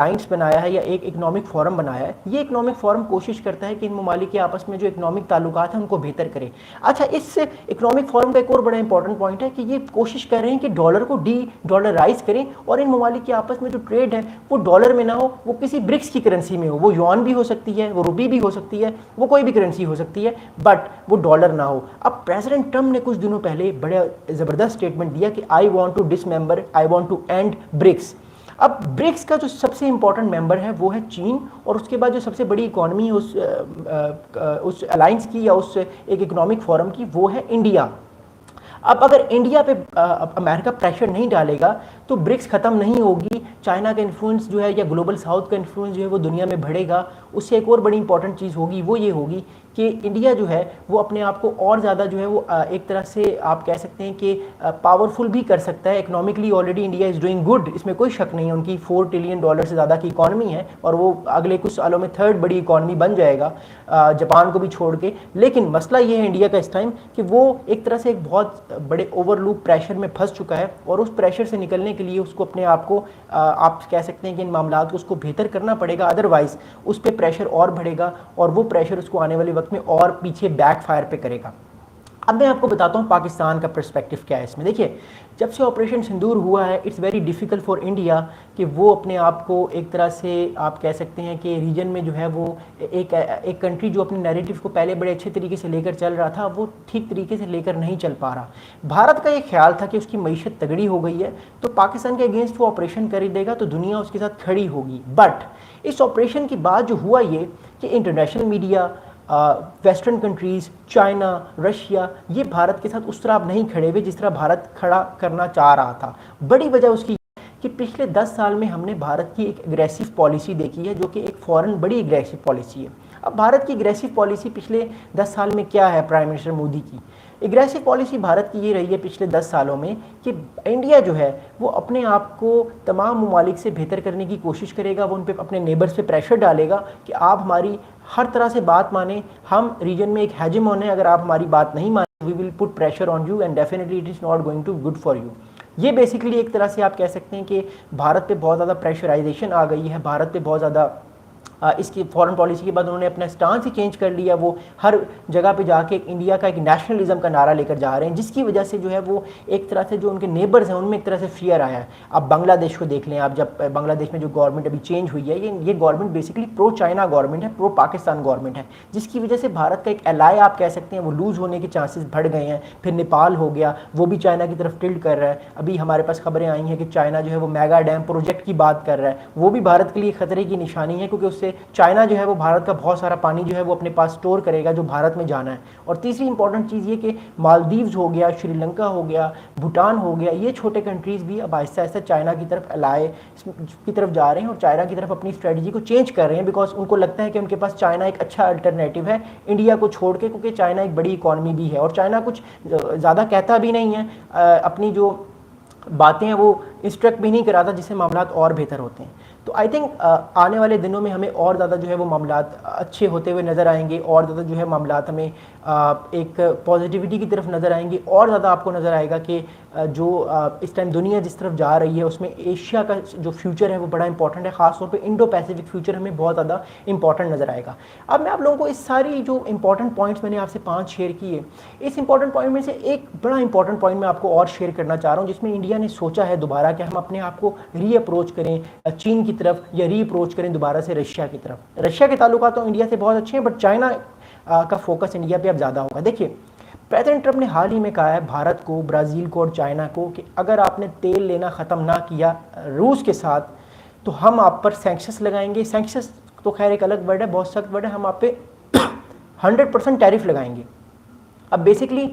Alliance बनाया है या एक इकोनॉमिक फोरम बनाया है, ये इकोनॉमिक फोरम कोशिश करता है कि इन ममालिक के आपस में जो इकोनॉमिक ताल्लुकात हैं उनको बेहतर करे। अच्छा, इस इकोनॉमिक फोरम का एक और बड़ा इंपॉर्टेंट पॉइंट है कि ये कोशिश कर रहे हैं कि डॉलर को डी डॉलराइज करें और इन ममालिक के आपस में जो ट्रेड है वो डॉलर में ना हो, वो किसी ब्रिक्स की करेंसी में हो। वो युआन भी हो सकती है, वो रुपी भी हो सकती है, वो कोई भी करेंसी हो सकती है, बट वो डॉलर ना हो। अब प्रेसिडेंट ट्रम्प ने कुछ दिनों पहले बड़ा ज़बरदस्त स्टेटमेंट दिया कि I want to dismember, I want to end BRICS. अब ब्रिक्स का जो सबसे इंपॉर्टेंट मेंबर है वो है चीन, और उसके बाद जो सबसे बड़ी इकॉनमी है उस अलायंस की या उस एक इकोनॉमिक फोरम की, वो है इंडिया। अब अगर इंडिया पे अमेरिका प्रेशर नहीं डालेगा तो ब्रिक्स खत्म नहीं होगी, चाइना का इन्फ्लुएंस जो है या ग्लोबल साउथ का इन्फ्लुएंस जो है वो दुनिया में बढ़ेगा। उससे एक और बड़ी इंपॉर्टेंट चीज़ होगी, वो ये होगी कि इंडिया जो है वो अपने आप को और ज़्यादा जो है वो एक तरह से आप कह सकते हैं कि पावरफुल भी कर सकता है। Economically already India is doing good, इसमें कोई शक नहीं है। उनकी $4 ट्रिलियन से ज़्यादा की इकॉनमी है और वो अगले कुछ सालों में थर्ड बड़ी इकॉनमी बन जाएगा जापान को भी छोड़ के। लेकिन मसला ये है इंडिया का इस टाइम कि वो एक तरह से एक बहुत बड़े ओवरलूप प्रेशर में फंस चुका है, और उस प्रेशर से निकलने के लिए उसको अपने आप को आप कह सकते हैं कि इन मामलात को उसको बेहतर करना पड़ेगा, अदरवाइज उस पर प्रेशर और बढ़ेगा और वो प्रेशर उसको आने वाले वक्त में और पीछे बैकफायर पे करेगा। अब मैं आपको बताता हूँ पाकिस्तान का पर्सपेक्टिव क्या है इसमें। देखिए, जब से ऑपरेशन सिंदूर हुआ है, it's very difficult for India कि वो अपने आप को एक तरह से आप कह सकते हैं कि रीजन में जो है वो एक कंट्री जो अपने नैरेटिव को पहले बड़े अच्छे तरीके से लेकर चल रहा था, वो ठीक तरीके से लेकर नहीं चल पा रहा। भारत का ये ख्याल था कि उसकी मईशत तगड़ी हो गई है तो पाकिस्तान के अगेंस्ट वो ऑपरेशन कर देगा तो दुनिया उसके साथ खड़ी होगी। बट इस ऑपरेशन के बाद जो हुआ ये कि international media, western countries, China, Russia, ये भारत के साथ उस तरह अब नहीं खड़े हुए जिस तरह भारत खड़ा करना चाह रहा था। बड़ी वजह उसकी कि पिछले 10 साल में हमने भारत की एक एग्रेसिव पॉलिसी देखी है, जो कि एक फॉरेन बड़ी एग्रेसिव पॉलिसी है। अब भारत की एग्रेसिव पॉलिसी पिछले 10 साल में क्या है? प्राइम मिनिस्टर मोदी की एग्रेसिव पॉलिसी भारत की ये रही है पिछले 10 सालों में कि इंडिया जो है वो अपने आप को तमाम ममालिक से बेहतर करने की कोशिश करेगा। वो उन पर अपने नेबर्स पे प्रेशर डालेगा कि आप हमारी हर तरह से बात माने, हम रीजन में एक हेजेमॉन है, अगर आप हमारी बात नहीं माने we will put pressure on you and definitely it is not going to good for you. ये बेसिकली एक तरह से आप कह सकते हैं कि भारत पे बहुत ज़्यादा प्रेशराइजेशन आ गई है, भारत पे बहुत ज़्यादा इसकी फॉरेन पॉलिसी के बाद उन्होंने अपना स्टांस ही चेंज कर लिया। वो हर जगह पे जाके इंडिया का एक नेशनलिज्म का नारा लेकर जा रहे हैं, जिसकी वजह से जो है वो एक तरह से जो उनके नेबर्स हैं उनमें एक तरह से फियर आया है। अब बांग्लादेश को देख लें आप, जब बांग्लादेश में जो गवर्नमेंट अभी चेंज हुई है, ये government basically pro China government है, प्रो पाकिस्तान गवर्नमेंट है, जिसकी वजह से भारत का एक एलाय आप कह सकते हैं वो लूज़ होने के चांसेस बढ़ गए हैं। फिर नेपाल हो गया, वो भी चाइना की तरफ टिल्ट कर रहा है। अभी हमारे पास खबरें आई हैं कि चाइना जो है वो मेगा डैम प्रोजेक्ट की बात कर रहा है, वो भी भारत के लिए खतरे की निशानी है, क्योंकि उससे चाइना जो है वो भारत का बहुत सारा पानी जो है वो अपने पास स्टोर करेगा जो भारत में जाना है। और तीसरी इंपॉर्टेंट चीज़ ये कि मालदीव्स हो गया, श्रीलंका हो गया, भूटान हो गया, ये छोटे कंट्रीज़ भी अब आहिस्ता आहिस्ता चाइना की तरफ अलाय की तरफ जा रहे हैं और चाइना की तरफ अपनी स्ट्रेटजी को चेंज कर रहे हैं, बिकॉज उनको लगता है कि उनके पास चाइना एक अच्छा अल्टरनेटिव है इंडिया को छोड़ के, क्योंकि चाइना एक बड़ी इकॉनमी भी है और चाइना कुछ ज़्यादा कहता भी नहीं है, अपनी जो बातें हैं वो इंस्ट्रक्ट भी नहीं कराता, जिससे मामलात और बेहतर होते हैं। तो आई थिंक आने वाले दिनों में हमें और ज़्यादा जो है वो मामलात अच्छे होते हुए नज़र आएंगे, और ज़्यादा जो है मामलात हमें एक पॉजिटिविटी की तरफ नज़र आएंगे, और ज़्यादा आपको नज़र आएगा कि जो इस टाइम दुनिया जिस तरफ जा रही है उसमें एशिया का जो फ्यूचर है वो बड़ा इंपॉर्टेंट है, ख़ासतौर पे इंडो पैसिफिक फ्यूचर हमें बहुत ज़्यादा इंपॉर्टेंट नज़र आएगा। अब मैं आप लोगों को इस सारी जो इंपॉर्टेंट पॉइंट्स मैंने आपसे 5 शेयर किए, इस इंपॉर्टेंट पॉइंट में से एक बड़ा इंपॉर्टेंट पॉइंट मैं आपको और शेयर करना चाह रहा हूँ, जिसमें इंडिया ने सोचा है दोबारा कि हम अपने आप को रीअप्रोच करें चीन की तरफ, या रीअप्रोच करें दोबारा से रशिया की तरफ। रशिया के ताल्लुकात तो इंडिया से बहुत अच्छे हैं, बट चाइना का फोकस इंडिया पे अब ज़्यादा होगा। देखिए, प्रेसिडेंट ट्रम्प ने हाल ही में कहा है भारत को, ब्राज़ील को और चाइना को कि अगर आपने तेल लेना ख़त्म ना किया रूस के साथ तो हम आप पर सैंक्शंस लगाएंगे। सैंक्शंस तो खैर एक अलग वर्ड है, बहुत सख्त वर्ड है, हम आप पे 100% टैरिफ लगाएंगे। अब बेसिकली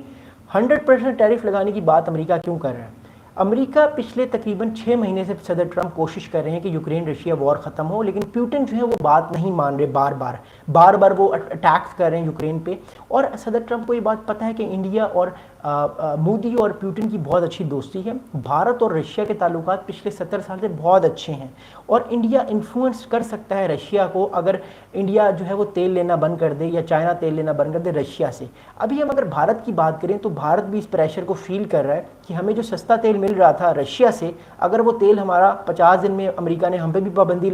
100% टैरिफ लगाने की बात अमेरिका क्यों कर रहा है? अमेरिका पिछले तकरीबन 6 महीने से सदर ट्रम्प कोशिश कर रहे हैं कि यूक्रेन रशिया वॉर ख़त्म हो, लेकिन पुतिन जो है वो बात नहीं मान रहे, बार बार वो अटैक्स कर रहे हैं यूक्रेन पे। और सदर ट्रम्प को ये बात पता है कि इंडिया और मोदी और पुतिन की बहुत अच्छी दोस्ती है। भारत और रशिया के ताल्लुकात पिछले 70 साल से बहुत अच्छे हैं और इंडिया इन्फ्लुएंस कर सकता है रशिया को, अगर इंडिया जो है वो तेल लेना बंद कर दे या चाइना तेल लेना बंद कर दे रशिया से। अभी हम अगर भारत की बात करें तो भारत भी इस प्रेशर को फील कर रहा है कि हमें जो सस्ता तेल मिल रहा था रशिया से, अगर वो तेल हमारा 50 दिन में अमेरिका ने हम पे भी पाबंदी